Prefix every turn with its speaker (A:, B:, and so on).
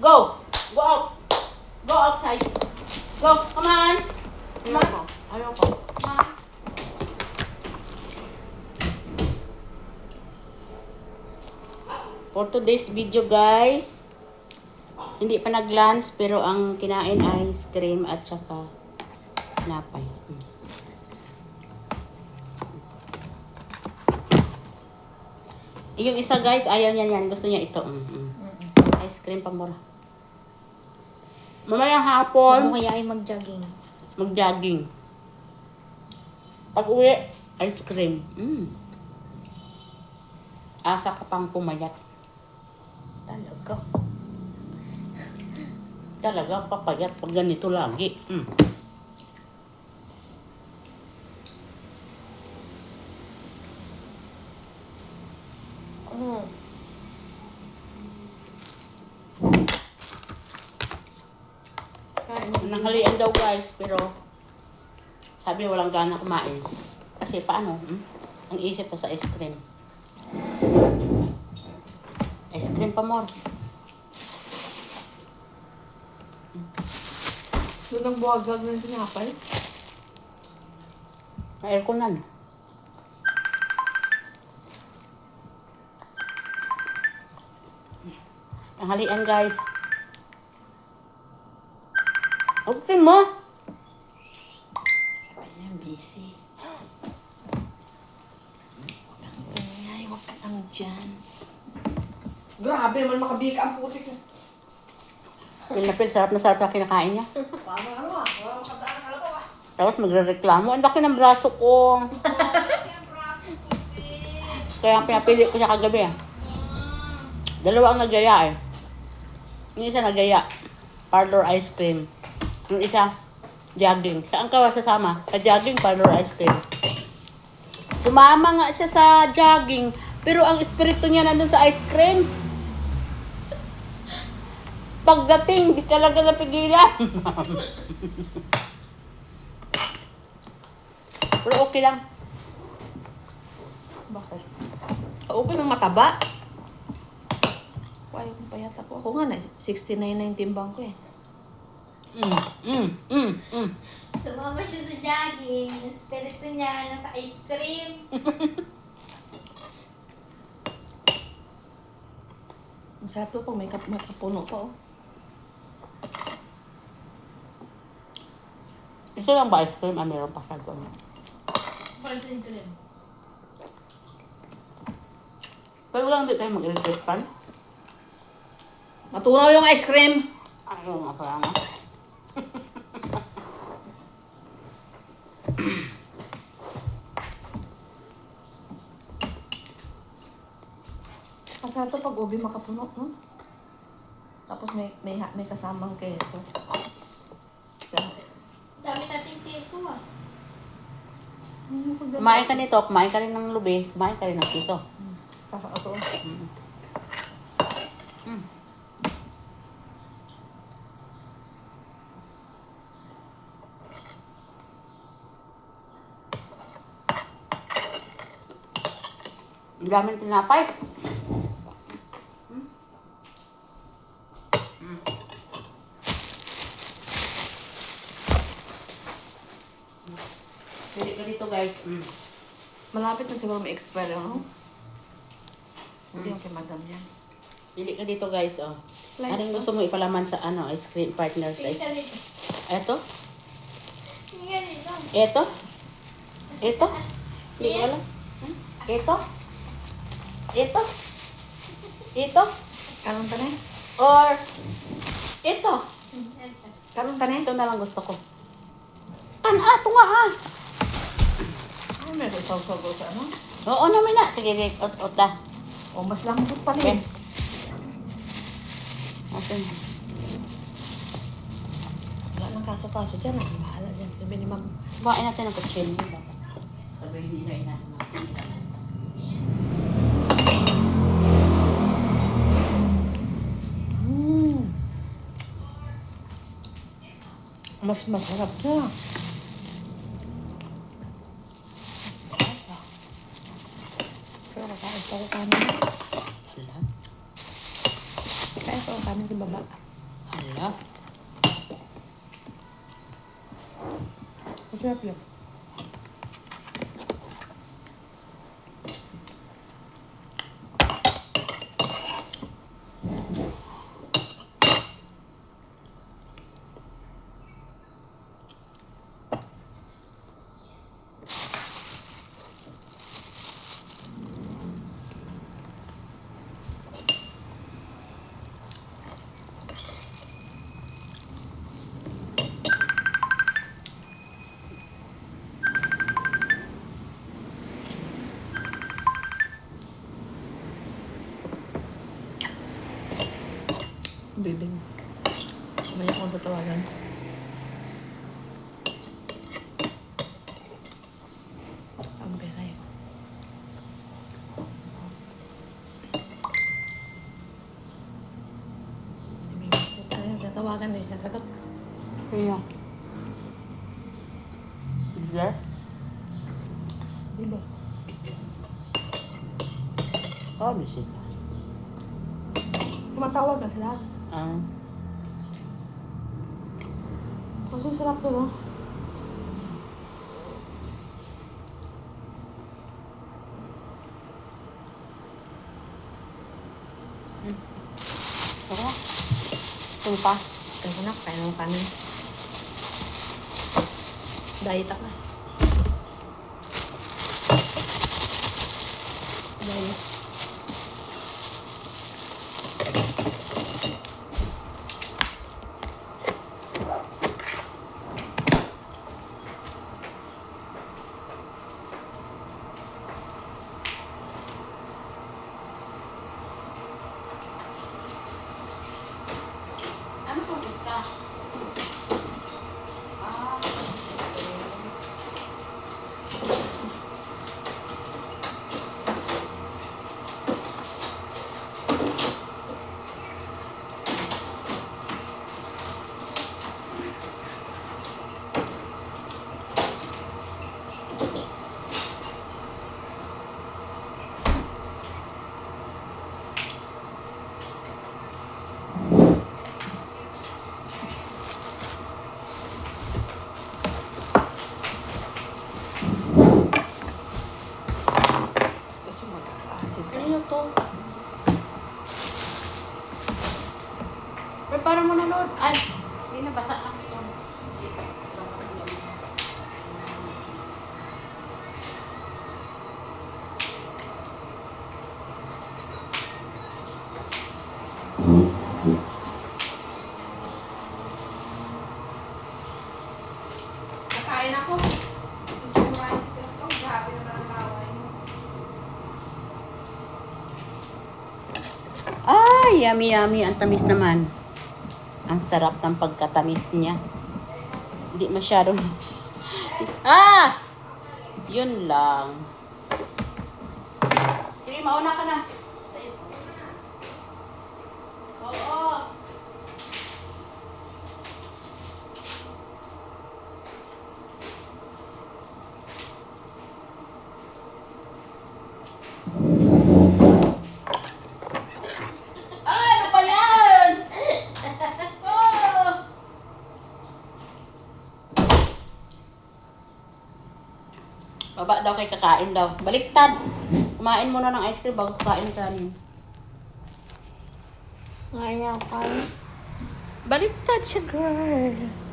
A: Go! Go out! Go outside! Go! Come on! Come on!
B: Ayoko.
A: Come on! For today's video guys, hindi pa nag-lunch pero ang kinain ay ice cream at saka napay. Yung isa guys, ayaw niya yan. Gusto niya ito. Ice cream pamura. Mamayang hapon,
C: Ano kaya ay mag-jogging?
A: mag-jogging. Pag uwi, ice cream. Asa ka pang pumayat.
C: Talaga.
A: Talaga, papayat pag ganito lagi. Nanghalian daw guys, pero sabi walang gana kumain. Kasi paano? Ang isip ko sa ice cream. Ice cream pa more.
B: Doon ang buwagag ng tinapay.
A: Na-airconan. Tanghalian guys. Okay mo.
C: Sabi niya, busy. Ay, huwag ka lang dyan.
B: Grabe naman makabika ang putik.
A: Pil na pil, sarap na sarap na kinakain niya.
B: Paano wala makadaan ang alabaw
A: Tapos magre-reklamo. Ang laki ng braso ko. Kaya pinapili ko siya kagabi. Dalawa ang nagaya eh. Yung isa nagaya. Parlor ice cream. Yung isa, jogging. Saan ka sasama? Sa jogging, parlor ice cream. Sumama nga siya sa jogging. Pero ang espiritu niya nandun sa ice cream. Pagdating, di talaga napigilan. Pero okay lang.
C: Bakit?
B: Okay ng mataba.
C: Ayaw kong payat ako. Ako nga na, 69 na yung timbang ko eh.
D: Sumama siya sa jogging. Yung spirito niya nasa ice cream.
C: Masarap to pag may kapuno ko.
A: Ito lang ba ice cream? Meron pa siya doon.
D: Frozen cream.
A: Pero lang hindi tayo mag-electric fan.
B: Matunaw yung ice cream.
A: Ayun nga pala nga.
C: Masarap to pag ubi makapuno, no? Tapos may kasamang keso.
D: Dami nating keso ah.
A: Kumain ka nito, kumain ka rin ng lubi, kumain ka rin ng piso.
C: Saka ako.
A: Ang daming tinapay. Pili ka dito guys.
C: Malapit na siguro may expire, no? Hindi yung kay madam yan.
A: Pili ka dito guys, oh.
C: Slice
A: Anong
C: to.
A: gusto mo ipalaman sa ice cream partner sa
D: Tingnan nito.
A: Eto?
D: Tingnan nito.
A: Eto? Ito? Hindi ko alam. Ito? Ito? Ito?
C: Karong tanay?
A: Or ito?
C: Karong tanay?
A: Ito na lang gusto ko. Ito nga ah.
C: Ay, may saw-saw sa ano?
A: Oo naman na. Sige, ot na.
C: O, mas lambot pala
A: Okay.
C: eh.
A: Okay.
C: Wala nang kaso-kaso dyan. Ah. Bahala dyan. Sabi ni ma'am.
A: Kumain natin ng kutsilyo. Sabay hindi na natin.
C: Mas masarap na. Pero kakain pa ko kanin.
A: Hala.
C: Kaya pa ko kanin sa baba.
A: Hala. Masarap yun.
C: Bibing. May akong tatawagan. Ang beray. Tatawagan din siya. Sagot.
A: Kaya. Diba?
C: Di ba?
A: Oh, busy.
C: Tumatawag na sila.
A: Ah.
C: Kaso sarap to, no?
A: Ako. Tumpa.
C: Kaya na, kaya ng kanin. Diet ako. Diet.
A: Ano po isa? Ah,
C: Kasi mag-acid.
A: Ano to? Prepara mo na, Lord. Ay, hindi na, basa lang ito.
B: Kakain ako. Sisimurahin ko siya. Oh, grabe naman ang laway mo.
A: Ay, yummy, yummy. Ang tamis naman. Ang sarap ng pagkatamis niya. Hindi masyadong... Ah! Yun lang. Sige, mauna ka na. Sa ito. Oo. Ay, ano ba yan? Oh! Baba daw kay kakain daw. Baliktad. Kumain muna ng ice cream bago kakain kanin.
C: Ngayon ako.
A: Baliktad siya, girl.